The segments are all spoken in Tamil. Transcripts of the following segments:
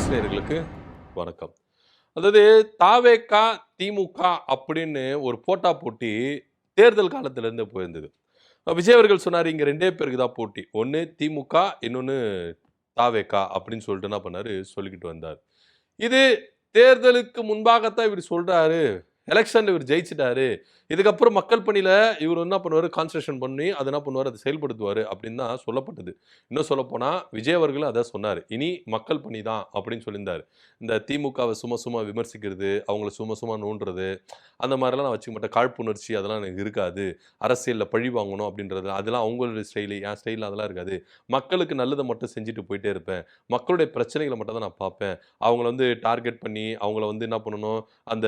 நேயர்களுக்கு வணக்கம். அதாவது தாவேகா திமுக அப்படின்னு ஒரு போட்டா போட்டி தேர்தல் காலத்துல இருந்து போயிருந்தது. விஜய் அவர்கள் சொன்னாரு, இங்க ரெண்டே பேருக்கு தான் போட்டி, ஒன்னு திமுக, இன்னொன்னு தாவேகா அப்படின்னு சொல்லிட்டு என்ன பண்ணாரு, சொல்லிக்கிட்டு வந்தார். இது தேர்தலுக்கு முன்பாகத்தான் இவர் சொல்றாரு, எலெக்ஷன்ல இவர் ஜெயிச்சிட்டாரு, இதுக்கப்புறம் மக்கள் பணியில இவர் என்ன பண்ணுவாரு, கான்சன்ட்ரேஷன் பண்ணி அதை என்ன பண்ணுவார், அதை செயல்படுத்துவார் அப்படின்னு தான் சொல்லப்பட்டது. இன்னும் சொல்ல போனா விஜய் அவர்களும் அதான் சொன்னார், இனி மக்கள் பணி தான் அப்படின்னு சொல்லியிருந்தார். இந்த திமுகவை சும்மா சும்மா விமர்சிக்கிறது, அவங்கள சும்மா சும்மா நோண்டுறது, அந்த மாதிரிலாம் நான் வச்சுக்க மாட்டேன். காழ்ப்புணர்ச்சி அதெல்லாம் எனக்கு இருக்காது, அரசியலில் பழி வாங்கணும் அப்படின்றது அதெல்லாம் அவங்களோட ஸ்டைலு, என் ஸ்டைலில் அதெல்லாம் இருக்காது. மக்களுக்கு நல்லதை மட்டும் செஞ்சுட்டு போயிட்டே இருப்பேன், மக்களுடைய பிரச்சனைகளை மட்டும் தான் நான் பார்ப்பேன். அவங்கள வந்து டார்கெட் பண்ணி அவங்கள வந்து என்ன பண்ணணும், அந்த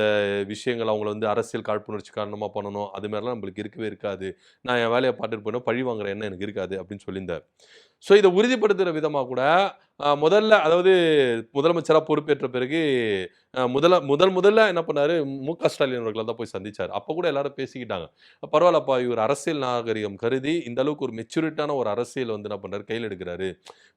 விஷயங்கள் அவங்கள வந்து அரசியல் காழ்ப்புணர்ச்சி காரணமாக பண்ணணும், அது மாதிரிலாம் நம்மளுக்கு இருக்கவே இருக்காது. நான் என் வேலையை பார்த்துட்டு போயிடும், பழி வாங்குற எண்ணம் எனக்கு இருக்காது அப்படின்னு சொல்லியிருந்தார். ஸோ இதை உறுதிப்படுத்துகிற விதமாக கூட முதல்ல, அதாவது முதலமைச்சராக பொறுப்பேற்ற பிறகு முதல்ல என்ன பண்ணாரு, மு.க. ஸ்டாலின் அவர்களை தான் போய் சந்திச்சார். அப்போ கூட எல்லாரும் பேசிக்கிட்டாங்க, பரவாயில்லப்பா இவர் அரசியல் நாகரிகம் கருதி இந்த அளவுக்கு ஒரு மெச்சூரிட்டான ஒரு அரசியல் வந்து என்ன பண்ணுறாரு, கையில் எடுக்கிறாரு.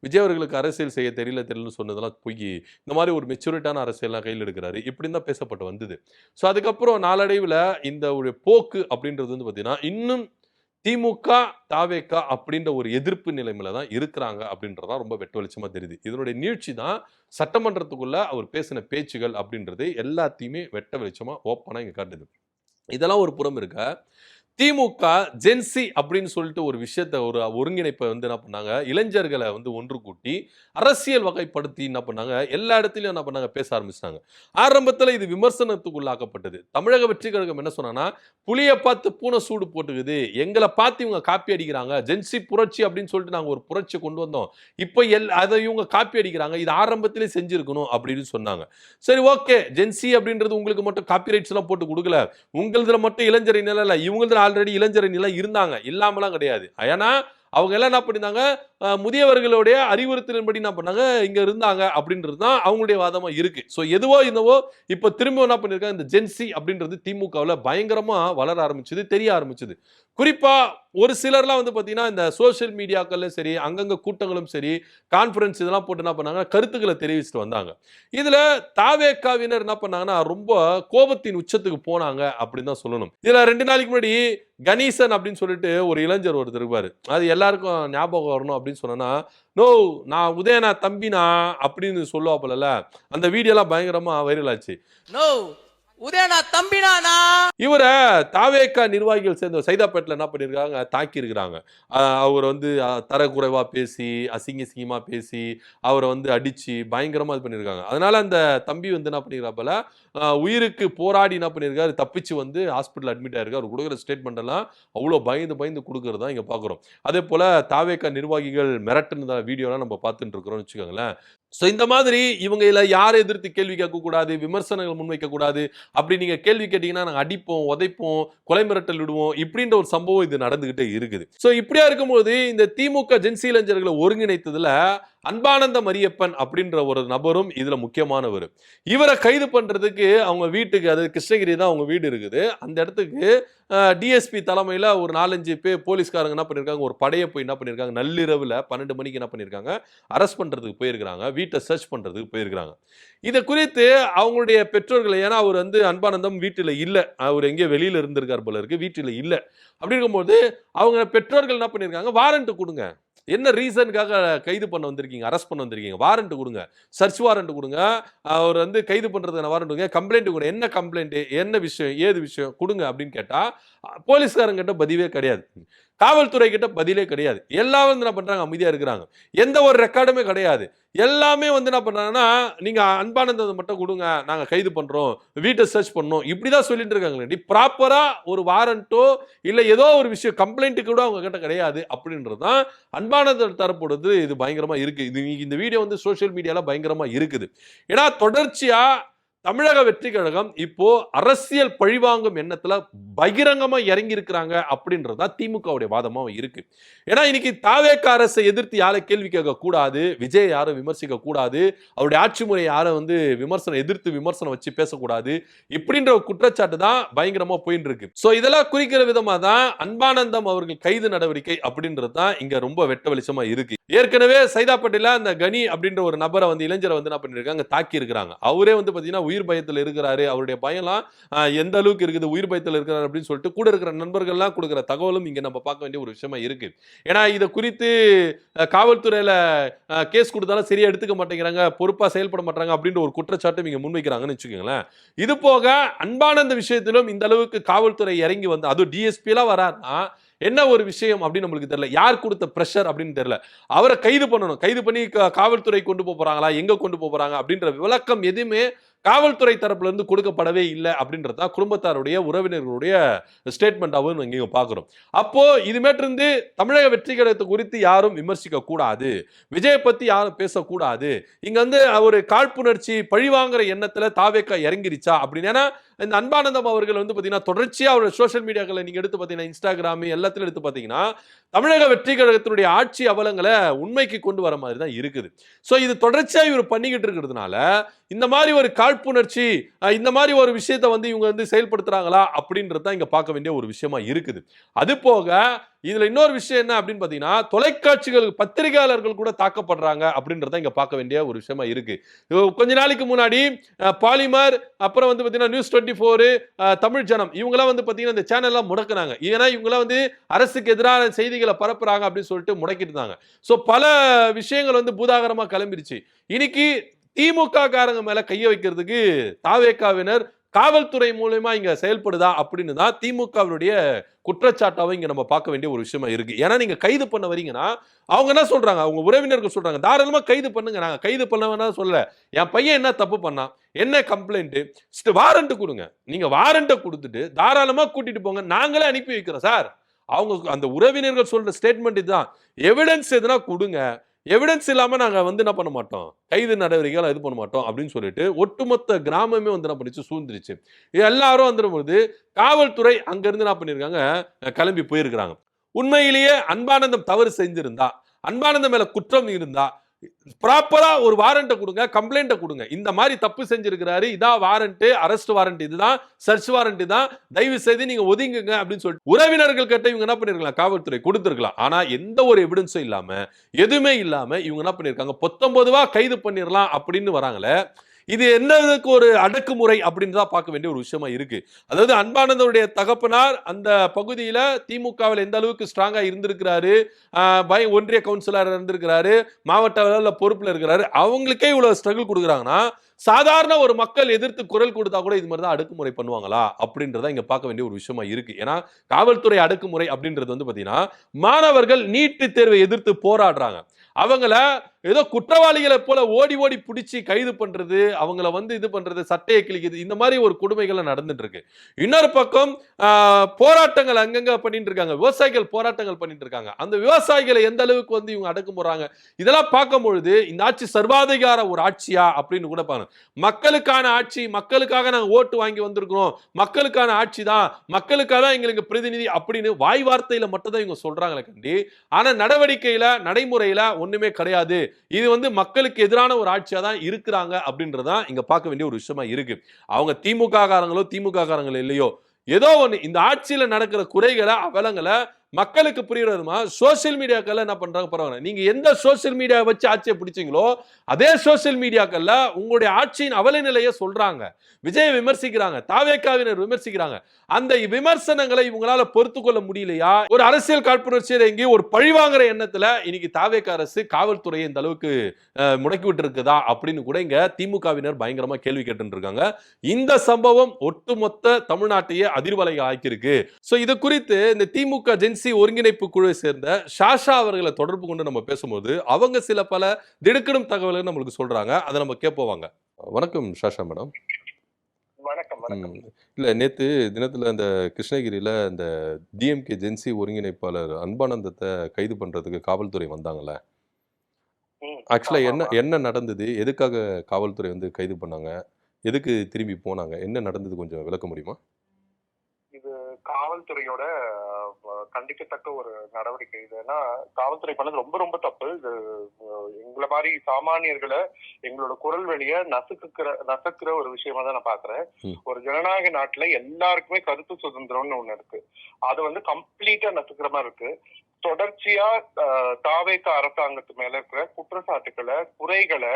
விஜய் அவர்களுக்கு அரசியல் செய்ய தெரியலன்னு சொன்னதெல்லாம் பொய், இந்த மாதிரி ஒரு மெச்சூரிட்டான அரசியல்லாம் கையில் எடுக்கிறாரு இப்படின்னு தான் பேசப்பட்டு வந்தது. ஸோ அதுக்கப்புறம் நாளடைவில் இந்த ஒரு போக்கு அப்படின்றது வந்து பார்த்தீங்கன்னா, இன்னும் திமுக தாவேகா அப்படின்ற ஒரு எதிர்ப்பு நிலைமையில தான் இருக்கிறாங்க அப்படின்றதான் ரொம்ப வெட்ட வெளிச்சமா தெரியுது. இதனுடைய நீட்சி தான் சட்டமன்றத்துக்குள்ள அவர் பேசின பேச்சுகள் அப்படின்றது எல்லாத்தையுமே வெட்ட வெளிச்சமா ஓப்பனா இங்க காட்டுது. இதெல்லாம் ஒரு புறம் இருக்க, திமுக ஜென்சி அப்படின்னு சொல்லிட்டு ஒரு விஷயத்தை, ஒரு ஒருங்கிணைப்பை வந்து என்ன பண்ணாங்க, இளைஞர்களை வந்து ஒன்று கூட்டி அரசியல் வகைப்படுத்தி என்ன பண்ணாங்க, எல்லா இடத்துலையும் என்ன பண்ணாங்க, பேச ஆரம்பிச்சிட்டாங்க. ஆரம்பத்தில் இது விமர்சனத்துக்கு உள்ளாக்கப்பட்டது. தமிழக வெற்றி கழகம் என்ன சொன்னாங்கன்னா, புளியை பார்த்து பூனை சூடு போட்டுக்குது, எங்களை பார்த்து இவங்க காப்பி அடிக்கிறாங்க, ஜென்சி புரட்சி அப்படின்னு சொல்லிட்டு நாங்கள் ஒரு புரட்சி கொண்டு வந்தோம், இப்போ அதை இவங்க காப்பி அடிக்கிறாங்க, இது ஆரம்பத்திலே செஞ்சிருக்கணும் அப்படின்னு சொன்னாங்க. சரி, ஓகே, ஜென்சி அப்படின்றது உங்களுக்கு மட்டும் காப்பி ரைட்ஸ் எல்லாம் போட்டு கொடுக்கல, உங்களதுல மட்டும் இளைஞரை நிலை இல்லை, இவங்களதுல ஆல்ரெடி இளைஞரணி எல்லாம் இருந்தாங்க, இல்லாமலாம் கிடையாது. ஏன்னா அவங்க எல்லாம் என்ன பண்ணிருந்தாங்க, முதியவர்களுடைய அறிவுறுத்தலின்படி என்ன பண்ணாங்க, இங்க இருந்தாங்க அப்படின்றது தான் அவங்களுடைய வாதமா இருக்கு. சோ எதுவோ என்னவோ இப்ப திரும்ப என்ன பண்ணிருக்காங்க, இந்த ஜென்சி அப்படின்றது திமுகவில் பயங்கரமா வளர ஆரம்பிச்சது, தெரிய ஆரம்பிச்சது. குறிப்பா ஒரு சிலர்லாம் வந்து பாத்தீங்கன்னா, இந்த சோசியல் மீடியாக்கள்ல சரி, அங்கங்க கூட்டங்களும் சரி, கான்ஃபரன்ஸ் இதெல்லாம் போட்டு என்ன பண்ணாங்க, கருத்துக்களை தெரிவிச்சுட்டு வந்தாங்க. இதுல தாவேகாவினர் என்ன பண்ணாங்கன்னா, ரொம்ப கோபத்தின் உச்சத்துக்கு போனாங்க அப்படின்னு தான் சொல்லணும். இதுல 2 நாளைக்கு முன்னாடி கணேசன் அப்படின்னு சொல்லிட்டு ஒரு இளைஞர் ஒருத்தர் இருப்பாரு, அது எல்லாருக்கும் ஞாபகம் வரணும் அப்படின்னு சொன்னா, நோ நான் உதயனா தம்பினா அப்படின்னு சொல்லுவாப்புல, அந்த வீடியோலாம் பயங்கரமா வைரல் ஆச்சு. நோ உதயனா தம்பினா இவரை தாவேகா நிர்வாகிகள் சேர்ந்த சைதாப்பேட்டில் என்ன பண்ணியிருக்காங்க, தாக்கி இருக்கிறாங்க. அவர் வந்து தரக்குறைவா பேசி, அசிங்கமா பேசி, அவரை வந்து அடிச்சு பயங்கரமா இது பண்ணியிருக்காங்க. அதனால அந்த தம்பி வந்து என்ன பண்ணிருக்காப்பல, உயிருக்கு போராடி என்ன பண்ணியிருக்காரு, தப்பிச்சு வந்து ஹாஸ்பிட்டல் அட்மிட் ஆயிருக்காரு. அவர் கொடுக்குற ஸ்டேட்மெண்ட் எல்லாம் அவ்வளோ பயந்து கொடுக்கறதா இங்க பாக்குறோம். அதே போல தாவேகா நிர்வாகிகள் மிரட்டுன வீடியோலாம் நம்ம பார்த்துட்டு இருக்கிறோம்னு வச்சுக்கோங்களேன். ஸோ இந்த மாதிரி இவங்க இதில் யாரை எதிர்த்து கேள்வி கேட்கக்கூடாது, விமர்சனங்கள் முன்வைக்கக்கூடாது, அப்படி நீங்கள் கேள்வி கேட்டீங்கன்னா நாங்கள் அடிப்போம், உதைப்போம், கொலை மிரட்டல் விடுவோம், இப்படின்ற ஒரு சம்பவம் இது நடந்துகிட்டே இருக்குது. ஸோ இப்படியா இருக்கும்போது இந்த திமுக ஜென்சி இளைஞர்களை ஒருங்கிணைத்ததுல அன்பானந்த மரியப்பன் அப்படின்ற ஒரு நபரும் இதுல முக்கியமானவர். இவரை கைது பண்றதுக்கு அவங்க வீட்டுக்கு, அது கிருஷ்ணகிரி தான் அவங்க வீடு இருக்குது, அந்த இடத்துக்கு டிஎஸ்பி தலைமையில் ஒரு 4-5 பேர் போலீஸ்காரங்க என்ன பண்ணியிருக்காங்க, ஒரு படையை போய் என்ன பண்ணியிருக்காங்க, நள்ளிரவில் 12 மணிக்கு என்ன பண்ணியிருக்காங்க, அரெஸ்ட் பண்ணுறதுக்கு போயிருக்கிறாங்க, வீட்டை சர்ச் பண்ணுறதுக்கு போயிருக்கிறாங்க. இதை குறித்து அவங்களுடைய பெற்றோர்கள், ஏன்னா அவர் வந்து அன்பானந்தம் வீட்டில் இல்லை, அவர் எங்கேயோ வெளியில் இருந்திருக்கார் போல இருக்கு, வீட்டில் இல்லை. அப்படி இருக்கும்போது அவங்க பெற்றோர்கள் என்ன பண்ணியிருக்காங்க, வாரண்ட் கொடுங்க, என்ன ரீசனுக்காக கைது பண்ண வந்திருக்கீங்க, அரெஸ்ட் பண்ண வந்திருக்கீங்க, வாரண்ட் கொடுங்க, சர்ச் வாரண்ட் கொடுங்க, அவர் வந்து கைது பண்றதுக்கான வாரண்ட் கொடுங்க, கம்ப்ளைண்ட் கொடுங்க, என்ன கம்ப்ளைண்ட், என்ன விஷயம், ஏது விஷயம் கொடுங்க அப்படின்னு கேட்டா போலீஸ்காரங்க கிட்ட பதிவே கிடையாது, காவல்துறை கிட்ட பதிலே கிடையாது. எல்லாரும் வந்து என்ன பண்றாங்க, அமைதியா இருக்கிறாங்க, எந்த ஒரு ரெக்கார்டுமே கிடையாது. எல்லாமே வந்து என்ன பண்றாங்கன்னா, நீங்க அன்பானந்தத்தை மட்டும் கொடுங்க, நாங்க கைது பண்றோம், வீட்டை சர்ச் பண்ணோம், இப்படிதான் சொல்லிட்டு இருக்காங்க. ப்ராப்பரா ஒரு வாரண்டோ இல்ல ஏதோ ஒரு விஷயம் கம்ப்ளைண்ட் கூட அவங்க கிட்ட கிடையாது. அப்படின்றதுதான் அன்பானந்த தரப்படுது. இது பயங்கரமா இருக்கு. இது இந்த வீடியோ வந்து சோசியல் மீடியால பயங்கரமா இருக்குது. ஏன்னா தொடர்ச்சியா தமிழக வெற்றி கழகம் இப்போ அரசியல் பழிவாங்கும் எண்ணத்துல பகிரங்கமா இறங்கி இருக்கிறாங்க அப்படின்றதா திமுகவுடைய வாதமா இருக்கு. ஏன்னா இன்னைக்கு தாவேக அரசை எதிர்த்து யாரும் கேள்வி கேட்க கூடாது, விஜய் யாரும் விமர்சிக்க கூடாது, அவருடைய ஆட்சி முறை யாரும் எதிர்த்து விமர்சனம் வச்சு பேசக்கூடாது, இப்படின்ற ஒரு குற்றச்சாட்டு தான் பயங்கரமா போயிட்டு இருக்கு. சோ இதெல்லாம் குறிக்கிற விதமா தான் அன்பானந்தம் அவர்கள் கைது நடவடிக்கை அப்படின்றது தான் இங்க ரொம்ப வெட்ட வெளிச்சமா இருக்கு. ஏற்கனவே சைதாப்பேட்டையில அந்த கனி அப்படின்ற ஒரு நபரை இளைஞரை என்ன பண்ணிருக்காங்க, தாக்கி இருக்கிறாங்க. அவரே பாத்தீங்கன்னா உயிர் பயத்தில் இருக்கிறாரு. அவருடைய பயம்லாம் எந்த அளவுக்கு இருக்குது, உயிர் பயத்தில் இருக்கிறாரு அப்படின்னு சொல்லிட்டு கூட இருக்கிற நண்பர்கள்லாம் கொடுக்குற தகவலும் இங்க நம்ம பார்க்க வேண்டிய ஒரு விஷயமா இருக்கு. ஏன்னா இதை குறித்து காவல்துறையில கேஸ் கொடுத்தாலும் சரியா எடுத்துக்க மாட்டேங்கிறாங்க, பொறுப்பா செயல்பட மாட்டாங்க அப்படின்ற ஒரு குற்றச்சாட்டும் இங்க முன்வைக்கிறாங்கன்னு வச்சுக்கோங்களேன். இது போக அன்பானந்த விஷயத்திலும் இந்த அளவுக்கு காவல்துறை இறங்கி வந்து அதுவும் டிஎஸ்பி எல்லாம் வராருன்னா என்ன ஒரு விஷயம் அப்படின்னு நம்மளுக்கு தெரியல. யார் கொடுத்த பிரஷர் அப்படின்னு தெரியல. அவரை கைது பண்ணணும், கைது பண்ணி காவல்துறை கொண்டு போறாங்களா, எங்க கொண்டு போறாங்க அப்படின்ற விளக்கம் எதுவுமே காவல்துறை தரப்புல இருந்து கொடுக்கப்படவே இல்லை அப்படின்றத குடும்பத்தாருடைய உறவினர்களுடைய ஸ்டேட்மெண்டாவும் இங்க பாக்குறோம். அப்போ இதுமேட்டிருந்து தமிழக வெற்றி கழகத்தை குறித்து யாரும் விமர்சிக்க கூடாது, விஜயை பத்தி யாரும் பேசக்கூடாது, இங்க ஒரு காழ்ப்புணர்ச்சி பழிவாங்குற எண்ணத்துல தாவேக்கா இறங்கிருச்சா அப்படின்னு. ஏன்னா இந்த அன்பானந்தம் அவர்கள் பாத்தீங்கன்னா தொடர்ச்சியா அவருடைய சோசியல் மீடியாக்களை நீங்க எடுத்து பாத்தீங்கன்னா இன்ஸ்டாகிராம் எல்லாத்திலும் எடுத்து பாத்தீங்கன்னா தமிழக வெற்றி கழகத்தினுடைய ஆட்சி அவலங்களை உண்மைக்கு கொண்டு வர மாதிரி தான் இருக்குது. சோ இது தொடர்ச்சியா இவர் பண்ணிக்கிட்டு இருக்கிறதுனால இந்த மாதிரி ஒரு காழ்ப்புணர்ச்சி இந்த மாதிரி ஒரு விஷயத்தை இவங்க செயல்படுத்துறாங்களா அப்படின்றது தான் இங்க பார்க்க வேண்டிய ஒரு விஷயமா இருக்குது. அது போக இதுல இன்னொரு விஷயம் என்ன அப்படின்னு பாத்தீங்கன்னா தொலைக்காட்சிகள் பத்திரிகையாளர்கள் கூட தாக்கப்படுறாங்க அப்படின்றத இங்க பார்க்க வேண்டிய ஒரு விஷயமா இருக்கு. கொஞ்ச நாளைக்கு முன்னாடி பாலிமர் அப்புறம் பாத்தீங்கன்னா நியூஸ் 24 தமிழ் ஜனம் இவங்கெல்லாம் பாத்தீங்கன்னா இந்த சேனல் எல்லாம் முடக்குனாங்க. ஏன்னா இவங்கெல்லாம் அரசுக்கு எதிரான செய்திகளை பரப்புறாங்க அப்படின்னு சொல்லிட்டு முடக்கிட்டு இருந்தாங்க. சோ பல விஷயங்கள் பூதாகரமா கிளம்பிருச்சு. இன்னைக்கு திமுக காரங்க மேல கைய வைக்கிறதுக்கு தாவேகாவினர் காவல்துறை மூலமா இங்க செயல்படுதா அப்படின்னு தான் திமுகவுடைய குற்றச்சாட்டாவை இங்க நம்ம பார்க்க வேண்டிய ஒரு விஷயமா இருக்கு. ஏன்னா நீங்க கைது பண்ண வரீங்கன்னா அவங்க என்ன சொல்றாங்க, அவங்க உறவினர்கள் சொல்றாங்க தாராளமா கைது பண்ணுங்க, நாங்க கைது பண்ண வேணாம் சொல்ல, என் பையன் என்ன தப்பு பண்ணா, என்ன கம்ப்ளைண்ட், வாரண்ட் கொடுங்க, நீங்க வாரண்ட்டை கொடுத்துட்டு தாராளமா கூட்டிட்டு போங்க, நாங்களே அனுப்பி வைக்கிறோம் சார். அவங்க அந்த உறவினர்கள் சொல்ற ஸ்டேட்மெண்ட் இதுதான். எவிடன்ஸ் எதுனா கொடுங்க, எவிடன்ஸ் இல்லாம நாங்க என்ன பண்ண மாட்டோம், கைது நடவடிக்கைகள் இது பண்ண மாட்டோம் அப்படின்னு சொல்லிட்டு ஒட்டுமொத்த கிராமமே என்ன பண்ணிச்சு, சூழ்ந்துருச்சு. எல்லாரும் வந்துடும்போது காவல்துறை அங்க இருந்து என்ன பண்ணிருக்காங்க, கிளம்பி போயிருக்கிறாங்க. உண்மையிலேயே அன்பானந்தம் தவறு செஞ்சிருந்தா, அன்பானந்தம் மேல குற்றம் இருந்தா ப்ராப்பரா ஒரு வாரண்ட கொடுங்க, கம்ப்ளைண்ட கொடுங்க, இந்த மாதிரி தப்பு செஞ்சிருக்கிறாரு, இதான் வாரண்ட், அரெஸ்ட் வாரண்ட் இதுதான், சர்ச் வாரண்ட் தான், தயவு செய்து நீங்க ஒதுங்குங்க அப்படின்னு சொல்லிட்டு உறவினர்கள் கிட்ட இவங்க என்ன பண்ணிருக்கலாம், காவல்துறை கொடுத்திருக்கலாம். ஆனா எந்த ஒரு எவிடன்ஸும் இல்லாம எதுவுமே இல்லாம இவங்க என்ன பண்ணிருக்காங்க, 19 கைது பண்ணிடலாம் அப்படின்னு வராங்களே. இது என்னதுக்கு ஒரு அடக்குமுறை அப்படின்னு தான் பார்க்க வேண்டிய ஒரு விஷயமா இருக்கு. அதாவது அன்பானந்தருடைய தகப்பனார் அந்த பகுதியில திமுகவில் எந்த அளவுக்கு ஸ்ட்ராங்கா இருந்திருக்கிறாரு, ஒன்றிய கவுன்சிலர் இருந்திருக்கிறாரு, மாவட்ட அளவில் பொறுப்புல இருக்கிறாரு, அவங்களுக்கே இவ்வளவு ஸ்ட்ரகிள் கொடுக்குறாங்கன்னா சாதாரண ஒரு மக்கள் எதிர்த்து குரல் கொடுத்தா கூட இது மாதிரி தான் அடக்குமுறை பண்ணுவாங்களா அப்படின்றத இங்க பார்க்க வேண்டிய ஒரு விஷயமா இருக்கு. ஏன்னா காவல்துறை அடக்குமுறை அப்படின்றது பாத்தீங்கன்னா மாணவர்கள் நீட் தேர்வை எதிர்த்து போராடுறாங்க, அவங்கள ஏதோ குற்றவாளிகளை போல ஓடி ஓடி பிடிச்சி கைது பண்றது, அவங்கள இது பண்றது, சட்டையை கிழிக்கிறது, இந்த மாதிரி ஒரு கொடுமைகள் நடந்துட்டு இருக்கு. இன்னொரு பக்கம் போராட்டங்கள் அங்கங்க பண்ணிட்டு இருக்காங்க, விவசாயிகள் போராட்டங்கள் பண்ணிட்டு இருக்காங்க. அந்த விவசாயிகளை எந்த அளவுக்கு இவங்க அடக்குமுறாங்க, இதெல்லாம் பார்க்கும் பொழுது இந்த ஆட்சி சர்வாதிகார ஒரு ஆட்சியா அப்படின்னு கூட பாருங்க. மக்களுக்கான ஆட்சி, மக்களுக்காக நாங்க ஓட்டு வாங்கி வந்திருக்கிறோம், மக்களுக்கான ஆட்சி தான், மக்களுக்காக தான் எங்களுக்கு பிரதிநிதி அப்படின்னு வாய் வார்த்தையில மட்டும் தான் இவங்க சொல்றாங்களே கண்டி, ஆனா நடவடிக்கையில நடைமுறையில ஒண்ணுமே கிடையாது. இது மக்களுக்கு எதிரான ஒரு ஆட்சியா தான் இருக்கிறாங்க அப்படின்றதான் இங்க பார்க்க வேண்டிய ஒரு விஷயமா இருக்கு. அவங்க திமுக காரங்களோ திமுக காரங்களோ இல்லையோ, ஏதோ ஒண்ணு இந்த ஆட்சியில நடக்கிற குறைகளை அவலங்களை மக்களுக்கு புரியுறதுமா சோசியல் மீடியாக்கள்ல என்ன பண்றாங்க பரவாயில்ல. நீங்க எந்த சோசியல் மீடியா வச்சு ஆட்சியை பிடிச்சீங்களோ அதே சோசியல் மீடியாக்கள்ல உங்களுடைய ஆட்சியின் அவல நிலையை சொல்றாங்க, விஜயை விமர்சிக்கிறாங்க, தாவேகாவினர் விமர்சிக்கிறாங்க. அந்த விமர்சனங்களை இவங்களால பொறுத்து கொள்ள முடியலையா, ஒரு அரசியல் காழ்ப்புணர்ச்சியில எங்கேயும் ஒரு பழிவாங்குற எண்ணத்துல இன்னைக்கு தாவேக அரசு காவல்துறையை இந்த அளவுக்கு முடக்கி விட்டு இருக்குதா அப்படின்னு கூட இங்க திமுகவினர் பயங்கரமா கேள்வி கேட்டு இருக்காங்க. இந்த சம்பவம் ஒட்டுமொத்த தமிழ்நாட்டையே அதிர்வலை ஆக்கியிருக்கு. சோ இது குறித்து இந்த திமுக ஜென்சி ஒருங்கிணைப்பு குழுவை சேர்ந்த ஷாஷா அவர்களை தொடர்பு கொண்டு நம்ம பேசும்போது அவங்க சில பல திடுக்கிடும் தகவல்கள் நம்மளுக்கு சொல்றாங்க, அதை நம்ம கேட்போவாங்க. வணக்கம் ஷாஷா மேடம். இல்ல நேத்து தினத்துல அந்த கிருஷ்ணகிரியில இந்த டிஎம்கே ஜென்சி ஒருங்கிணைப்பாளர் அன்பானந்தத்தை கைது பண்றதுக்கு காவல்துறை வந்தாங்கல்ல, ஆக்சுவலா என்ன என்ன நடந்தது, எதுக்காக காவல்துறை கைது பண்ணாங்க, எதுக்கு திரும்பி போனாங்க? என்ன நடந்தது கொஞ்சம் விளக்க முடியுமா? இது காவல்துறையோட கண்டிக்கத்தக்க ஒரு நடவடிக்கை. இது ஏன்னா காவல்துறை பண்ணது ரொம்ப ரொம்ப தப்பு. இது எங்களை மாதிரி சாமானியர்களை, எங்களோட குரல் வெளிய நசுக்குற ஒரு விஷயமா தான் நான் பாக்குறேன். ஒரு ஜனநாயக நாட்டுல எல்லாருக்குமே கருத்து சுதந்திரம்னு ஒண்ணு இருக்கு. அது வந்து கம்ப்ளீட்டா நசுக்கிற மாதிரி இருக்கு. தொடர்ச்சியா தாவேக அரசாங்கத்து மேல இருக்கிற குற்றச்சாட்டுகளை, குறைகளை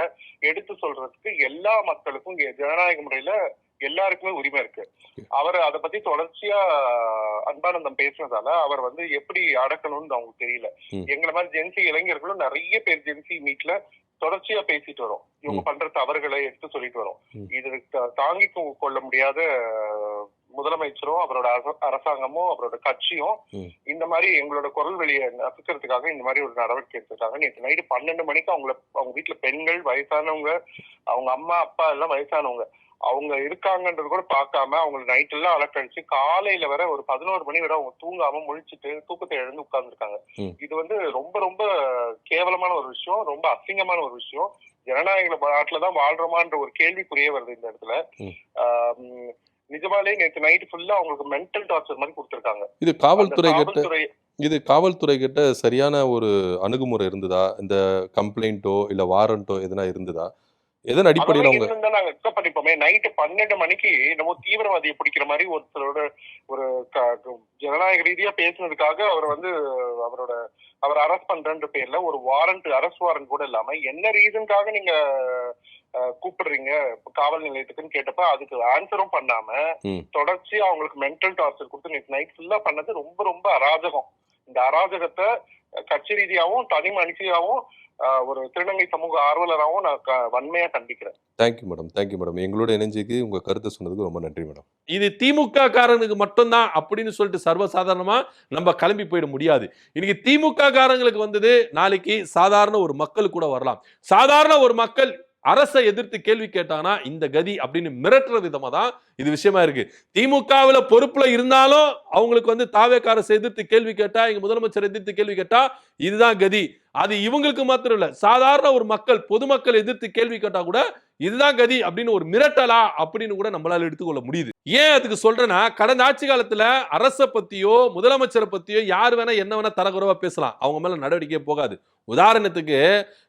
எடுத்து சொல்றதுக்கு எல்லா மக்களுக்கும் ஜனநாயக முறையில எல்லாருக்குமே உரிமை இருக்கு. அவர் அதை பத்தி தொடர்ச்சியா அன்பானந்தம் பேசுனதால அவர் வந்து எப்படி அடக்கணும்னு அவங்களுக்கு தெரியல. எங்களை மாதிரி ஜென்சி இளைஞர்களும் நிறைய பேர் ஜென்சி மீட்ல தொடர்ச்சியா பேசிட்டு வரோம். இவங்க பண்ற தவறுகளை எடுத்து சொல்லிட்டு வரோம். இது தாங்கி கொள்ள முடியாத முதலமைச்சரும் அவரோட அரசாங்கமும் அவரோட கட்சியும் இந்த மாதிரி எங்களோட குரல் வெளியை நசுக்கிறதுக்காக இந்த மாதிரி ஒரு நடவடிக்கை எடுத்திருக்காங்க. நேற்று நைட்டு 12 மணிக்கு அவங்க வீட்டுல பெண்கள், வயசானவங்க, அவங்க அம்மா அப்பா எல்லாம் வயசானவங்க, அவங்க இருக்காங்கன்றது கூட பார்க்காம அவங்க நைட் எல்லாம் அலக்கழிச்சு காலையில வர ஒரு 11 மணி வரை அவங்க தூங்காம முழிச்சுட்டு தூக்கத்தை எழுந்து உட்கார்ந்துருக்காங்க. இது வந்து ரொம்ப ரொம்ப கேவலமான ஒரு விஷயம், ரொம்ப அசிங்கமான ஒரு விஷயம். ஜனநாயக நாட்டுலதான் வாழ்றோமான்ற ஒரு கேள்விக்குறியே வருது இந்த இடத்துல. நிஜமாலே நேற்று நைட் ஃபுல்லா அவங்களுக்கு மென்டல் டார்ச்சர் மாதிரி கொடுத்திருக்காங்க. இது காவல்துறை கிட்ட சரியான ஒரு அணுகுமுறை இருந்ததா? இந்த கம்ப்ளைண்டோ இல்ல வாரண்டோ எதனா இருந்ததா? எதன் அடிப்படையில் அவங்க நாங்க அக்செப்ட் பண்ணிப்போமே? நைட்டு 12 மணிக்கு நம்ம தீவிரவாதியை பிடிக்கிற மாதிரி ஒருத்தரோட ஒரு ஜனநாயக ரீதியா பேசுனதுக்காக அவர் அரெஸ்ட் பண்றன்ற பேர்ல ஒரு அரெஸ்ட் வாரண்ட் கூட இல்லாம என்ன ரீசனுக்காக நீங்க கூப்பிடுறீங்க காவல் நிலையத்துக்குன்னு கேட்டப்ப அதுக்கு ஆன்சரும் பண்ணாம தொடர்ச்சி அவங்களுக்கு மென்டல் டார்ச்சர் கொடுத்து நேற்று நைட் ஃபுல்லா பண்ணது ரொம்ப ரொம்ப அராஜகம். இந்த அராஜகத்தை கட்சி ரீதியாவும் தனி மனுஷியாவும் ஒரு திருநங்கை சமூக ஆர்வலராகவும் நான் வன்மையா கண்டிக்கிறேன். Thank you madam. எங்களோட இணைஞ்சுக்கு உங்க கருத்தை சொன்னதுக்கு ரொம்ப நன்றி மேடம். இது திமுக காரனுக்கு மட்டும்தான் அப்படின்னு சொல்லிட்டு சர்வசாதாரணமா நம்ம கிளம்பி போயிட முடியாது. இன்னைக்கு திமுக காரங்களுக்கு வந்தது நாளைக்கு சாதாரண ஒரு மக்கள் கூட வரலாம். சாதாரண ஒரு மக்கள் அரசை எதிர்த்து கேள்வி கேட்டாங்கன்னா இந்த கதி அப்படின்னு மிரட்டுற விதமா தான் இது விஷயமா இருக்கு. திமுகவில் பொறுப்புல இருந்தாலும் அவங்களுக்கு வந்து தாவேக அரசை எதிர்த்து கேள்வி கேட்டா, எங்க முதலமைச்சர் எதிர்த்து கேள்வி கேட்டா இதுதான் கதி. அது இவங்களுக்கு மாத்திரம் இல்ல, சாதாரண ஒரு மக்கள், பொதுமக்கள் எதிர்த்து கேள்வி கேட்டா கூட இதுதான் கதி அப்படின்னு ஒரு மிரட்டலா அப்படின்னு கூட நம்மளால எடுத்துக்கொள்ள முடியுது. ஏன் அதுக்கு சொல்றேன்னா, கடந்த ஆட்சி காலத்துல அரசை பத்தியோ முதலமைச்சரை பத்தியோ யார் வேணா என்ன வேணா தரக்குறவா பேசலாம், அவங்க மேல நடவடிக்கையே போகாது. உதாரணத்துக்கு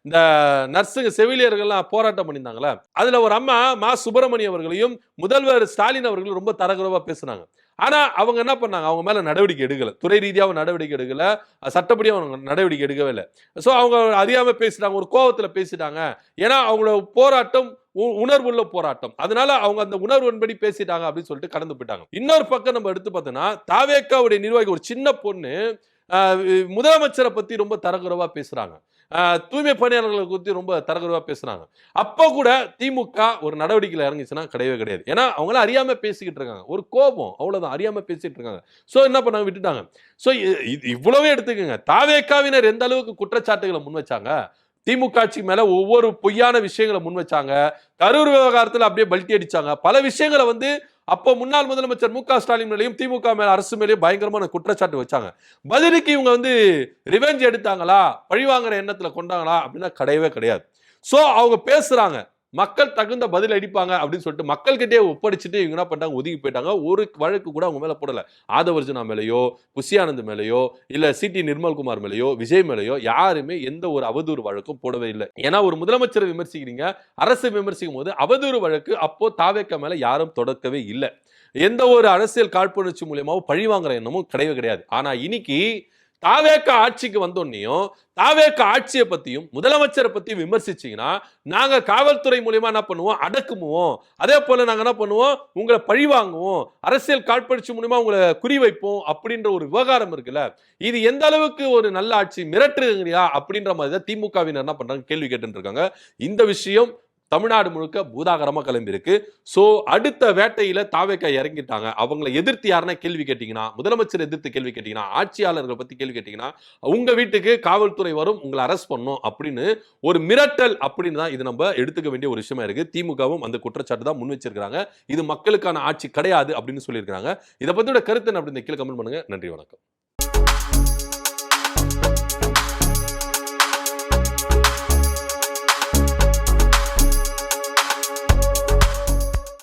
இந்த நர்ஸுங்க செவிலியர்கள்லாம் போராட்டம் பண்ணியிருந்தாங்களே, அதுல ஒரு அம்மா மா சுப்பிரமணியம் அவர்களையும் முதல்வர் ஸ்டாலின் அவர்களும் ரொம்ப தரக்குறவா பேசுனாங்க. ஆனா அவங்க என்ன பண்ணாங்க, அவங்க மேல நடவடிக்கை எடுக்கல, துறை ரீதியாக நடவடிக்கை எடுக்கல, சட்டப்படியும் அவங்க நடவடிக்கை எடுக்கவே இல்லை. ஸோ அவங்க அறியாம பேசிட்டாங்க, ஒரு கோபத்துல பேசிட்டாங்க. ஏன்னா அவங்களோட போராட்டம் உணர்வுள்ள போராட்டம், அதனால அவங்க அந்த உணர்வுன்படி பேசிட்டாங்க அப்படின்னு சொல்லிட்டு கடந்து போயிட்டாங்க. இன்னொரு பக்கம் நம்ம எடுத்து பார்த்தோம்னா, தாவேகாவுடைய நிர்வாகி ஒரு சின்ன பொண்ணு முதலமைச்சரை பத்தி ரொம்ப தரக்குறவா பேசுறாங்க, தூய்மை பணியாளர்களை குறித்து ரொம்ப தரக்குறவா பேசுறாங்க. அப்போ கூட திமுக ஒரு நடவடிக்கையில் இறங்கிச்சுன்னா கிடையவே கிடையாது. ஏன்னா அவங்களாம் அறியாம பேசிக்கிட்டு இருக்காங்க, ஒரு கோபம் அவ்வளவுதான், அறியாம பேசிட்டு இருக்காங்க. ஸோ என்ன பண்ணாங்க, விட்டுட்டாங்க. ஸோ இவ்வளவே எடுத்துக்கோங்க, தாவேகாவினர் எந்த அளவுக்கு குற்றச்சாட்டுகளை முன் வச்சாங்க, திமுக ஆட்சி மேல ஒவ்வொரு பொய்யான விஷயங்களை முன் வச்சாங்க, கரூர் விவகாரத்தில் அப்படியே பல்ட்டி அடிச்சாங்க, பல விஷயங்களை வந்து அப்போ முன்னாள் முதலமைச்சர் மு க ஸ்டாலின் மேலையும் திமுக மேல அரசு மேலேயும் பயங்கரமான குற்றச்சாட்டு வச்சாங்க. பதிலுக்கு இவங்க வந்து ரிவெஞ்ச் எடுத்தாங்களா, பழிவாங்குற எண்ணத்துல கொண்டாங்களா அப்படின்னா கிடையவே கிடையாது. சோ அவங்க பேசுறாங்க, மக்கள் தகுந்த பதில் அடிப்பாங்க அப்படின்னு சொல்லிட்டு மக்கள் கிட்டே ஒப்படைச்சிட்டு இவங்க என்ன பண்ணிட்டாங்க, ஒதுங்கி போயிட்டாங்க. ஒரு வழக்கு கூட அவங்க மேல போடல. ஆதவர்ஜுனா மேலேயோ, புஷி ஆனந்த் மேலேயோ, இல்ல சிடி நிர்மல்குமார் மேலேயோ, விஜய் மேலேயோ யாருமே எந்த ஒரு அவதூறு வழக்கும் போடவே இல்லை. ஏன்னா ஒரு முதலமைச்சரை விமர்சிக்கிறீங்க, அரசை விமர்சிக்கும் போது அவதூறு வழக்கு அப்போ தாவேக மேல யாரும் தொடக்கவே இல்லை. எந்த ஒரு அரசியல் காழ்ப்புணர்ச்சி மூலியமாவும் பழிவாங்குற எண்ணமும் கிடையவே கிடையாது. ஆனா இன்னைக்கு தாவேக ஆட்சிக்கு வந்தோன்னையும் தாவேக ஆட்சியை பத்தியும் முதலமைச்சரை பத்தியும் விமர்சிச்சீங்கன்னா நாங்க காவல்துறை மூலியமா என்ன பண்ணுவோம், அடக்குவோம். அதே போல நாங்க என்ன பண்ணுவோம், உங்களை பழி வாங்குவோம், அரசியல் காழ்ப்புணர்ச்சி மூலியமா உங்களை குறிவைப்போம் அப்படின்ற ஒரு விவகாரம் இருக்குல்ல. இது எந்த அளவுக்கு ஒரு நல்ல ஆட்சி, மிரட்டுறீங்களா அப்படின்ற மாதிரி தான் திமுகவினர் என்ன பண்றாங்க, கேள்வி கேட்டு இருக்காங்க. இந்த விஷயம் தமிழ்நாடு முழுக்க பூதாகரமா கிளம்பி இருக்கு. சோ அடுத்த வேட்டையில தாவேக இறங்கிட்டாங்க. அவங்களை எதிர்த்து யாருன்னா கேள்வி கேட்டீங்கன்னா, முதலமைச்சர் எதிர்த்து கேள்வி கேட்டீங்கன்னா, ஆட்சியாளர்களை பத்தி கேள்வி கேட்டீங்கன்னா, உங்க வீட்டுக்கு காவல்துறை வரும், உங்களை அரெஸ்ட் பண்ணும் அப்படின்னு ஒரு மிரட்டல் அப்படின்னு தான் இது நம்ம எடுத்துக்க வேண்டிய ஒரு விஷயமா இருக்கு. திமுகவும் அந்த குற்றச்சாட்டு தான் முன் வச்சிருக்காங்க. இது மக்களுக்கான ஆட்சி கிடையாது அப்படின்னு சொல்லியிருக்காங்க. இதை பத்தியோட கருத்து அப்படின்னு கீழே கமெண்ட் பண்ணுங்க. நன்றி, வணக்கம்.